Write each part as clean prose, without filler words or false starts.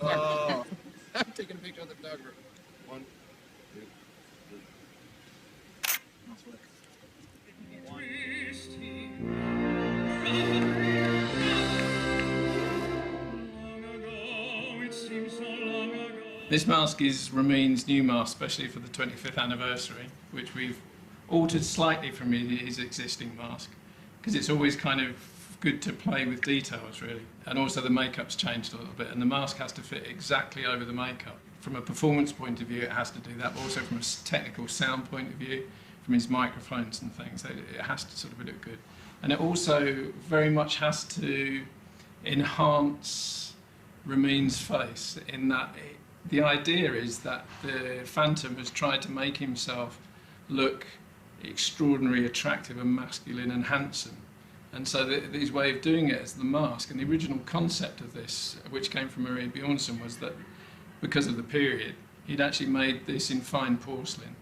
Oh, I'm taking a picture of the photographer. 1, 2, 3. Nice work. This mask is Ramin's new mask, especially for the 25th anniversary, which we've altered slightly from his existing mask, because it's always kind of good to play with details, really. And also the makeup's changed a little bit, and the mask has to fit exactly over the makeup. From a performance point of view, it has to do that, but also from a technical sound point of view, from his microphones and things, it has to sort of look good. And it also very much has to enhance Ramin's face, in that the idea is that the Phantom has tried to make himself look extraordinarily attractive and masculine and handsome. And so his way of doing it is the mask. And the original concept of this, which came from Marie Bjornsson, was that because of the period, he'd actually made this in fine porcelain.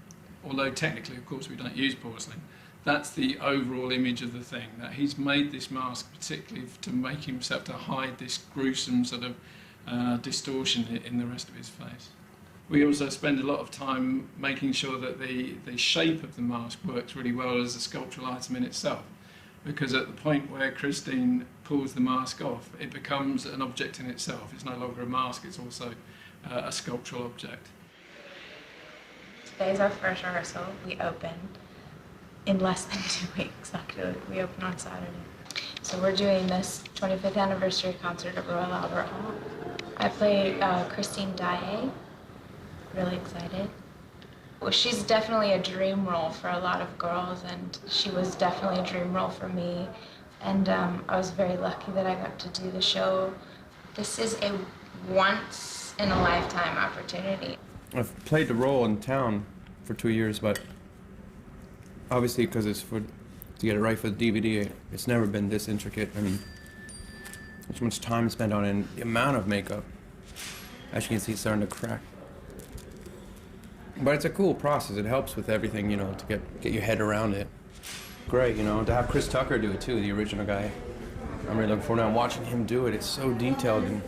Although technically, of course, we don't use porcelain. That's the overall image of the thing, that he's made this mask particularly to make himself, to hide this gruesome sort of distortion in the rest of his face. We also spend a lot of time making sure that the shape of the mask works really well as a sculptural item in itself, because at the point where Christine pulls the mask off, it becomes an object in itself. It's no longer a mask, it's also a sculptural object. Today's our first rehearsal. We opened in less than 2 weeks, actually. We opened on Saturday. So we're doing this 25th anniversary concert at Royal Albert Hall. I played Christine Daae. Really excited. Well, she's definitely a dream role for a lot of girls, and she was definitely a dream role for me. And I was very lucky that I got to do the show. This is a once-in-a-lifetime opportunity. I've played the role in town for 2 years, but obviously because it's to get it right for the DVD, it's never been this intricate. I mean, there's much time spent on it, and the amount of makeup. As you can see, it's starting to crack. But it's a cool process. It helps with everything, you know, to get your head around it. Great, you know, to have Chris Tucker do it too, the original guy. I'm really looking forward to watching him do it. It's so detailed, and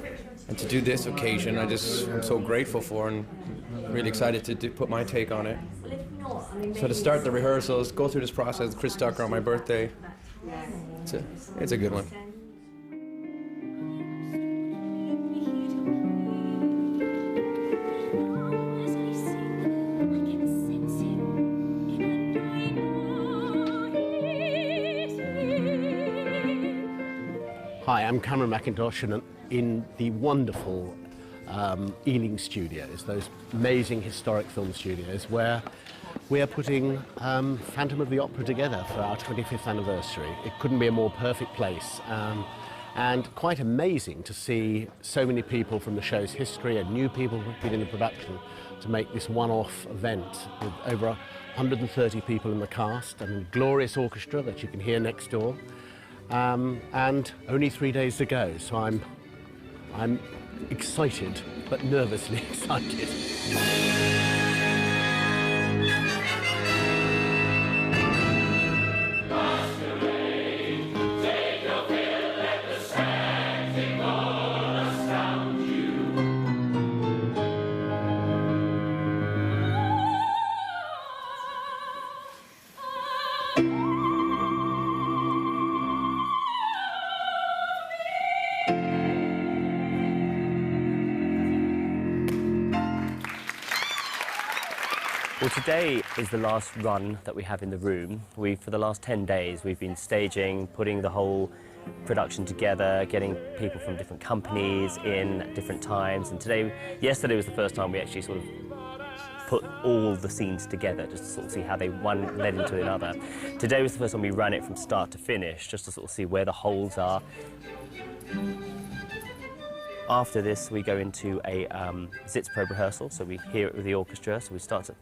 to do this occasion, I'm so grateful for, and really excited to put my take on it. So to start the rehearsals, go through this process with Chris Tucker on my birthday, it's a good one. Hi, I'm Cameron McIntosh, and in the wonderful Ealing Studios, those amazing historic film studios, where we are putting Phantom of the Opera together for our 25th anniversary. It couldn't be a more perfect place, and quite amazing to see so many people from the show's history and new people who've been in the production to make this one-off event with over 130 people in the cast and a glorious orchestra that you can hear next door. And only 3 days to go, so I'm excited, but nervously excited. Well, today is the last run that we have in the room. For the last 10 days, we've been staging, putting the whole production together, getting people from different companies in at different times. And yesterday was the first time we actually sort of put all the scenes together, just to sort of see how one led into another. Today was the first time we ran it from start to finish, just to sort of see where the holes are. After this, we go into a Sitzprobe rehearsal, so we hear it with the orchestra. So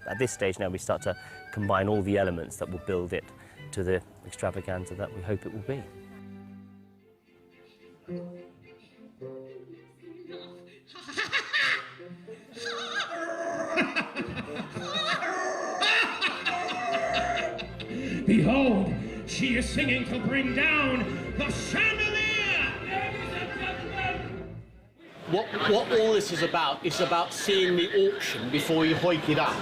at this stage now, we start to combine all the elements that will build it to the extravaganza that we hope it will be. Behold, she is singing to bring down the chandelier! What all this is about seeing the auction before you hoik it up.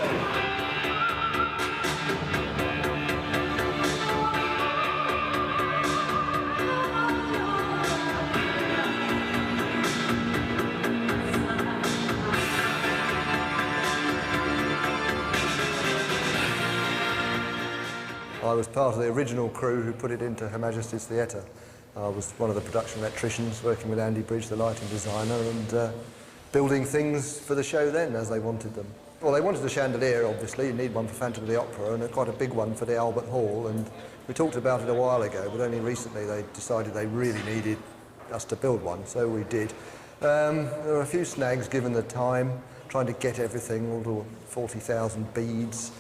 I was part of the original crew who put it into Her Majesty's Theatre. I was one of the production electricians working with Andy Bridge, the lighting designer, and building things for the show then as they wanted them. Well, they wanted a chandelier, obviously. You need one for Phantom of the Opera, and quite a big one for the Albert Hall. And we talked about it a while ago, but only recently they decided they really needed us to build one, so we did. There were a few snags given the time, trying to get everything, all the 40,000 beads,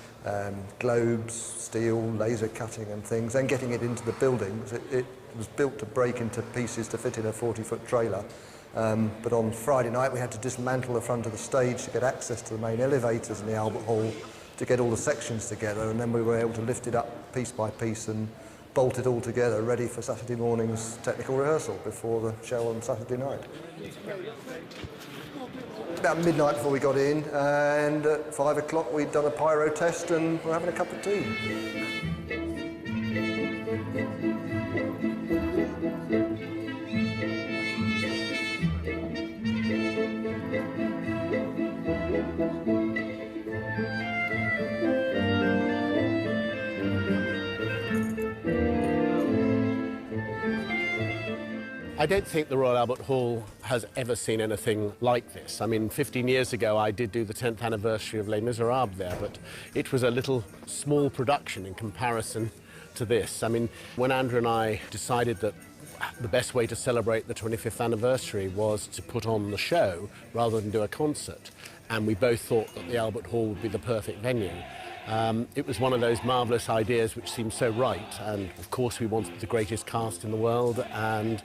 globes, steel, laser cutting and things, and getting it into the buildings. It was built to break into pieces to fit in a 40-foot trailer. But on Friday night we had to dismantle the front of the stage to get access to the main elevators in the Albert Hall to get all the sections together, and then we were able to lift it up piece by piece and bolt it all together, ready for Saturday morning's technical rehearsal before the show on Saturday night. About midnight before we got in, and at 5 o'clock we'd done a pyro test and we're having a cup of tea. I don't think the Royal Albert Hall has ever seen anything like this. I mean, 15 years ago I did do the 10th anniversary of Les Miserables there, but it was a little small production in comparison to this. I mean, when Andrew and I decided that the best way to celebrate the 25th anniversary was to put on the show rather than do a concert, and we both thought that the Albert Hall would be the perfect venue. It was one of those marvellous ideas which seemed so right, and of course we wanted the greatest cast in the world, and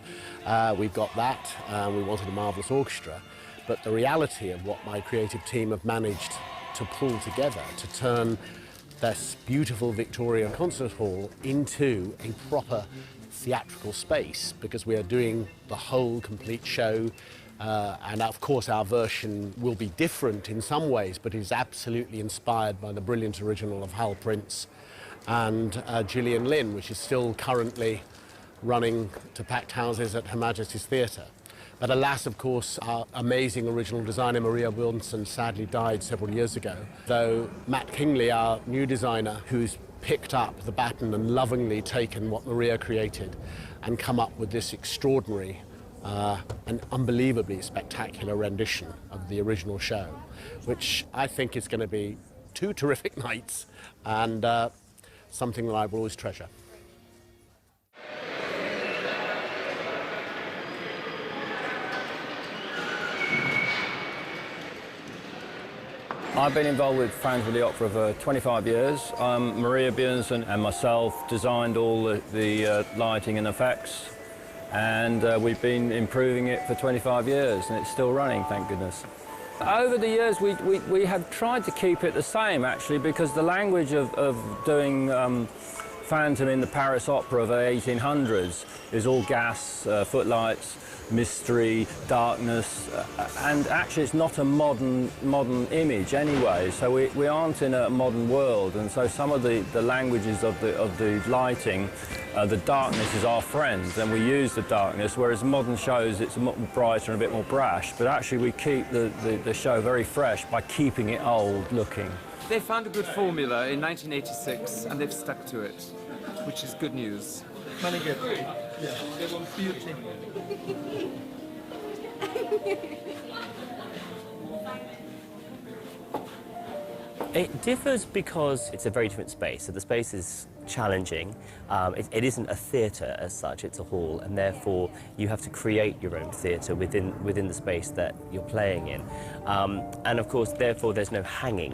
we've got that. We wanted a marvellous orchestra, but the reality of what my creative team have managed to pull together to turn this beautiful Victorian concert hall into a proper theatrical space, because we are doing the whole complete show. And of course our version will be different in some ways, but is absolutely inspired by the brilliant original of Hal Prince and Gillian Lynn, which is still currently running to packed houses at Her Majesty's Theatre. But alas, of course, our amazing original designer Maria Wilson sadly died several years ago, though Matt Kingley, our new designer, who's picked up the baton and lovingly taken what Maria created and come up with this extraordinary an unbelievably spectacular rendition of the original show, which I think is going to be 2 terrific nights and something that I will always treasure. I've been involved with Phantom of the Opera for 25 years. Maria Björnsson and myself designed all the lighting and effects, and we've been improving it for 25 years, and it's still running, thank goodness. Over the years, we have tried to keep it the same, actually, because the language of doing Phantom in the Paris Opera of the 1800s is all gas, footlights, mystery, darkness, and actually it's not a modern image anyway, so we aren't in a modern world, and so some of the languages of the lighting, the darkness is our friend, and we use the darkness, whereas modern shows it's a lot brighter and a bit more brash, but actually we keep the show very fresh by keeping it old looking. They found a good formula in 1986 and they've stuck to it, which is good news. Money good. Yeah, they want beauty. It differs because it's a very different space, so the space is challenging. It isn't a theatre as such, it's a hall, and therefore you have to create your own theatre within the space that you're playing in. And of course, therefore, there's no hanging.